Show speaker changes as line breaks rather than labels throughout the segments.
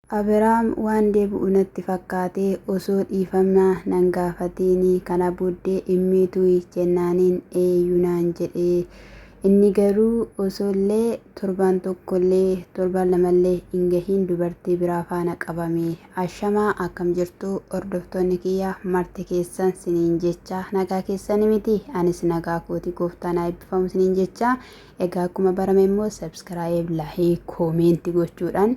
Abiraam waan deebi'u natti fakkaatee osoo dhiifamaa nan gaafatinii kana booddee dhimmiitu jennaaniin eeyyuu naan jedhee inni garuu osoollee torban tokkollee torban lamallee hin gahiin dubartii biraa faana qabame. Ashamaa akkam jirtu hordoftoonni kiyya marti keessan siniin jecha nagaa keessan miti anis nagaa kooti gooftaan eebbifamu siniin jecha. Egaa akkuma barame immoo subscribe laayik koomeenti gochuudhaan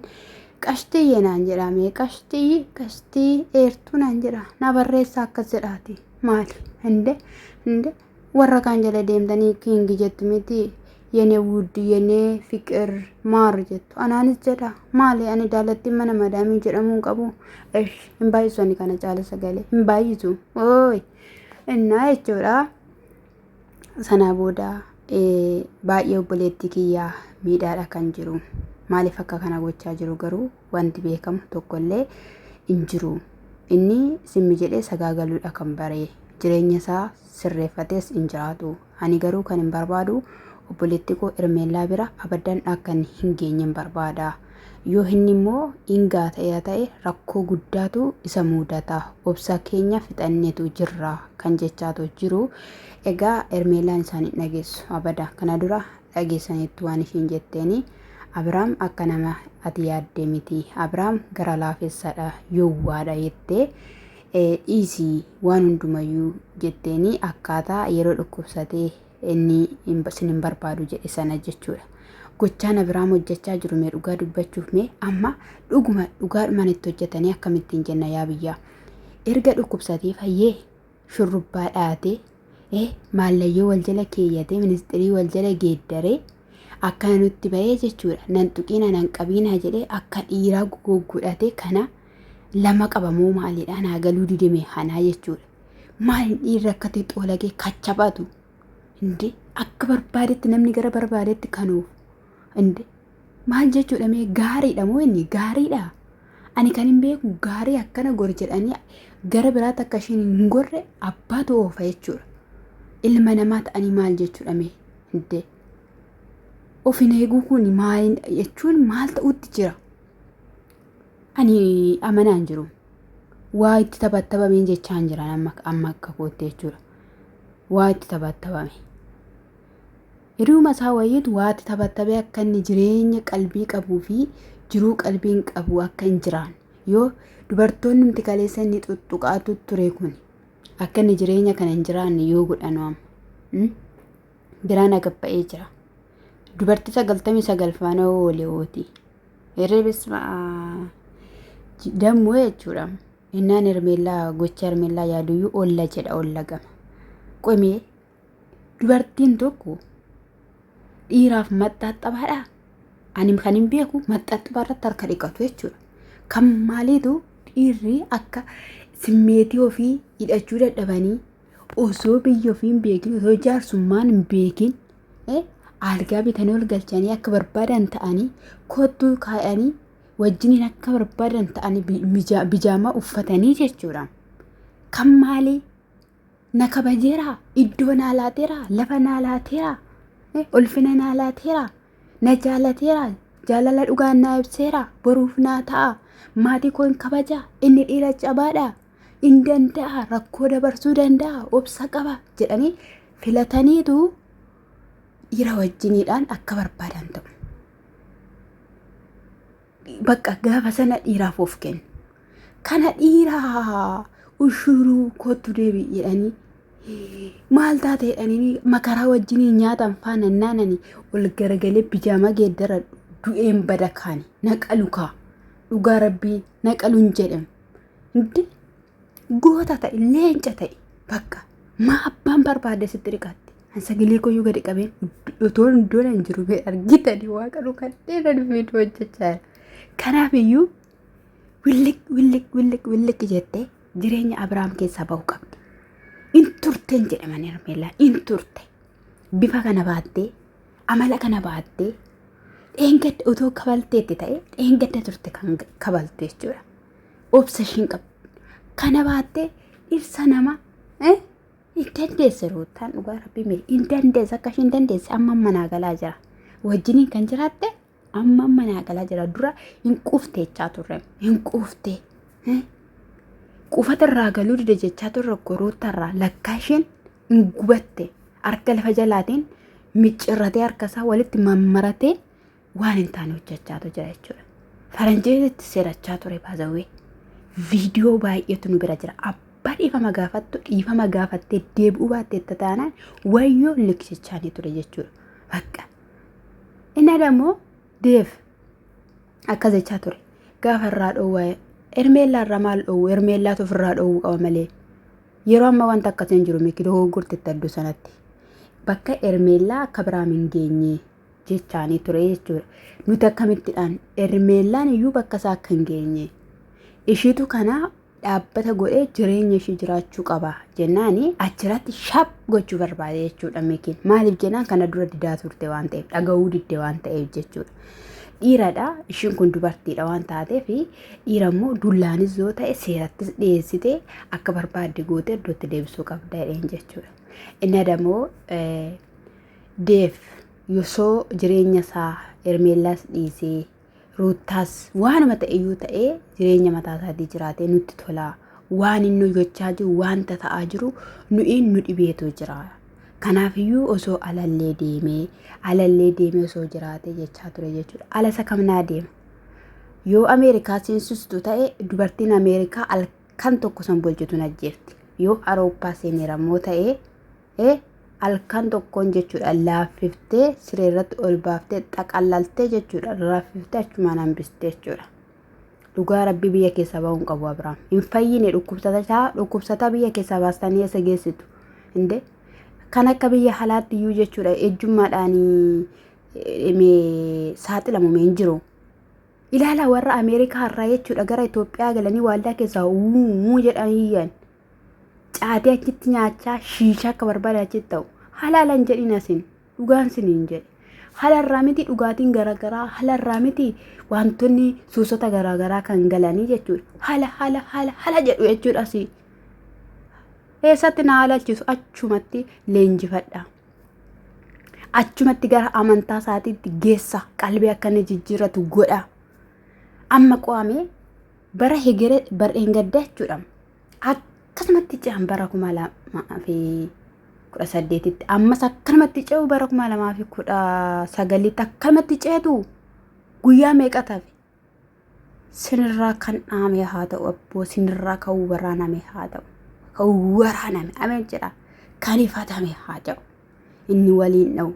qashtii naan jedhame qashtii eertuu naan jedha na barreessa akkas jedhaati maali hinde warra kaan jala deemtanii kiingi jettu miti የኔ ውድ የኔ ፍቅር ማር jettu anaanis jedha maali ani daalatti mana madaamii jedhamuun qabu hin baay'isonni kana caala sagalee hin baay'isu ooy innaa jechuudha. Sana booda baay'ee obboleetti kiyyaa miidhaadha kan jiru maaliif akka kana gochaa jiru garuu wanti beekamu tokkollee hin jiru. Inni simmi jedhee sagaagaluudha kan baree jireenya isaa sirreeffates hin jiraatu. Ani garuu kan hin barbaadu obboleetti koo Ermeellaa bira abadan akka hin geenyen barbaada. Yoo inni immoo hingaa ta'e rakkoo guddaatu isa mudata. Obsa keenya fixanneetu jirra kan jechaatu jiru. Egaa Ermeellaan isaanii dhageessu abada kana dura dhageessaniitu waan ishiin jetteeni. Abiraam akka nama ati yaaddee miti. Abiraam gara laafessadha yowwaadha jettee dhiisii waan hundumayyuu jetteeni akkaataa yeroo dhukkubsatee inni sin hin barbaadu jedhe sana jechuudha. Gochaan Abiraam hojjechaa jiru mee dhugaa dubbachuuf mee amma dhugaadhumaan itti hojjetanii akkamittiin jenna yaa biyyaa. Erga dhukkubsatee fayyee shurrubbaa dhaatee maallayyoo wal jala keeyyatee ministirii wal jala geeddaree akka nutti bahee jechuudha. Nan tuqina nan qabiina jedhee akka dhiiraa goggodhatee kana lama qabamuu maalidhaan hagaluu didime hanaa jechuudha. Maal dhiirri akkatti xoolagee kachabatu inde akka barbaadetti namni gara barbaadetti kanuuf inde maal jechuudha mee gaariidha moo inni gaariidha. Ani kan hin beeku gaarii akkana gor jedhanii gara biraatti akka ishiin hin gorre abbaatu oofa jechuudha. Ilma namaa ta'anii maal jechuudha mee inde ofin eeguu kun maal jechuun maal ta'utti jira. Ani amanaan jiru waa itti taphattabameen jechaan jiran amma akka kootti jechuudha. Waa itti taphattabame yeruma isaa wayyiitu waa itti taphattabee akka inni jireenya qalbii qabuu fi jiruu qalbiin qabu akka hin jiraan yoo dubartoonni nuti kaleessa inni tuttuqaatu ture kun akka inni jireenya kana hin jiraanne yoo godhanu amma biraan agabba'ee jira. Dubartii 99 faana oolee ooti hirribisma dammoo jechuudha. Innaan Ermeellaa gocha Ermeellaa yaaduyyuu olla jedha olla gama. Qomee dubartiin tokko dhiiraaf maxxaxabaadha. Ani kan hin beeku maxxaxabaa irratti harka dhiqatu jechuudha. Kan maaliitu dhiirri akka simmeetii ofii hidhachuu dadhabanii osoo biyya ofii hin beekin osoo jaarsummaan hin beekin algaa bitanii ol galchanii akka barbaadan ta'anii kottuu kaa'anii wajjiniin akka barbaadan ta'anii bijaamaa uffatanii jechuudha. Kan maalii na kabajeera iddoo naa laateera lafa naa laateera ulfina naa laateera na jaalateera jaalala dhugaan naa ibseera boruuf naa ta'a maatii koo hin kabaja inni dhiira cabaadha hin danda'a rakkoo dabarsuu danda'a obsa qaba jedhanii filataniitu dhiira wajjiniidhaan akka barbaadan ta'u. Bakka gaafa sana dhiiraaf of kennu. Kana dhiiraa ushuruu kottu deebi jedhanii maal taate jedhanii makaraa wajjiniin nyaatan faana naananii ol garagalee bijaamaa geeddara du'een bada kaani naqalukaa dhugaa rabbii naqaluun jedhamu. Hindi goota ta'e leenca ta'e bakka maa abbaan barbaade sitti dhiqatte. Sagalee koyyuu gadi qabeen otoo iddoon hin jiru argitanii waaqa kan dheeran viidiyoo hojjechaa jira. Kanaafiyyuu willik jettee jireenya Abiraam keessaa bahu qabdi. Inturteen jedhamanii Ermeellaan inturte bifa kana baattee amala kana baattee dheengadda otoo kabalteetti ta'e dheengadda turte kan kabalte jechuudha. Obsa ishiin qabdi kana baattee dhirsa nama hin dandeesse ruutaan dhugaa rabbii mee hin dandeesse akka ishiin dandeesse amma manaa galaa jira wajjiniin kan jiraatte amma manaa galaa jira dura hin quuftee jechaa turre hin quuftee quufatarraa galuu dide jechaa turre gorootarraa lakkaa isheen hin gubatte harka lafa jalaatiin miccirratee harkasaa walitti mammaratee waan hin taane hojjechaatu jira jechuudha. Faranjiitti seerachaa ture baazawee viidiyoo baay'eetu nu bira jira. Abbaa dhiifama gaafattu dhiifama gaafattee deebi'uu baattee taanaan wayyoo liksichaanii ture jechuudha. Bakka inni dammoo deef akkas jechaa ture gaafa irraa dhoowwaa Ermeellaa irraa maal dhoowwu Ermeellaatu ofirraa dhoowwu qaba malee yeroo amma wanta akkasiin jiru mikidoo gurtitti adduu sanatti bakka Ermeellaa akka biraan hin geenye jechaanii ture jechuudha. Nuti akkamittidhaan Ermeellaan iyyuu bakka isaa akka hin geenye ishiitu kana dhaabbata godhee jireenya ishii jiraachuu qaba jennaani achirratti shap gochuu barbaade jechuudha. Mikiin maaliif jennaan kana dura didaa turte waan ta'eef dhaga'uu didde waan ta'eef jechuudha. Dhiiradha ishiin kun dubartiidha waan taateef dhiirammoo dullaanis yoo ta'e seerattis dhiyeessitee akka barbaadde gootee iddootti deebisuu qabda jedheen jechuudha. Inni dammoo deef yosoo jireenya isaa Ermeellaas dhiisee ruuttaas waanuma ta'eyyuu ta'ee jireenya mataa isaatii jiraatee nutti tola waan inni gochaa jiru wanta ta'aa jiru nuyi nu dhibeetu jira. Kanaafiyyuu osoo alallee deemee osoo jiraate jechaa ture jechuudha. Ala isa kamnaa deema yoo Ameerikaa seensistu ta'e dubartiin Ameerikaa halkan tokko san bulchitu najjeefti. Yoo Awurooppaa seeneerammoo ta'e halkan tokkoon jechuudha laaffiftee sireerratti ol baaftee xaqallaltee jechuudha raffiftee achumaan hambistee jechuudha. Dhugaa rabbii biyya keessaa ba'uun qabu Abiraam hin fayyine dhukkubsataa biyya keessaa baastanii isa geessitu inde kan akka biyya halaatti iyyuu jechuudha ejjummaadhaan saaxilamu hin jiru. Ilaala warra Ameerikaa irraa jechuudha gara Itoophiyaa galanii waaldaa keessaa uumuu jedhanii iyyan caatee achitti nyaachaa shiishaa akka barbaade achitti ta'u halaalan jedhin asin dhugaan siniin jedhe halarraa miti dhugaatiin garaagaraa halarraa miti wantoonni suusota garaagaraa kan galanii jechuudha hala jedhu jechuudha asii. Eessatti na haalaalchisu achumatti leenjifadha. Achumatti gara amantaa isaatiitti geessa qalbii akka inni jijjiirratu godha. Amma qo'amee bara hegere bar'een gaddaa jechuudha. Akkasumatti ce'an bara 2018tti ammas akkanumatti ce'u bara 2019tti akkanumatti ceetu guyyaa meeqa tafe sinirraa kan dhaame haa ta'u abboo sinirraa kan waraaname haa ta'u. Waraaname ameen jedha kan ifatame haa ta'u inni waliin dha'u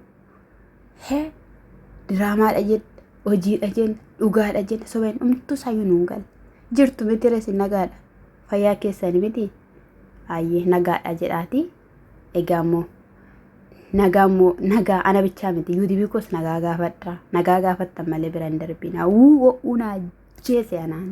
diraamaadha jedha hojiidha jenna dhugaadha jenna sobeen umtuu sayyuu nuun gala jirtu miti reesi nagaadha fayyaa keessanii miti ayyee nagaadha jedhaati. Egaa immoo nagaa ana bichaa miti yuudibii koos nagaa gaafadha nagaa gaafattan malee bira hin darbina naa jeese anaan.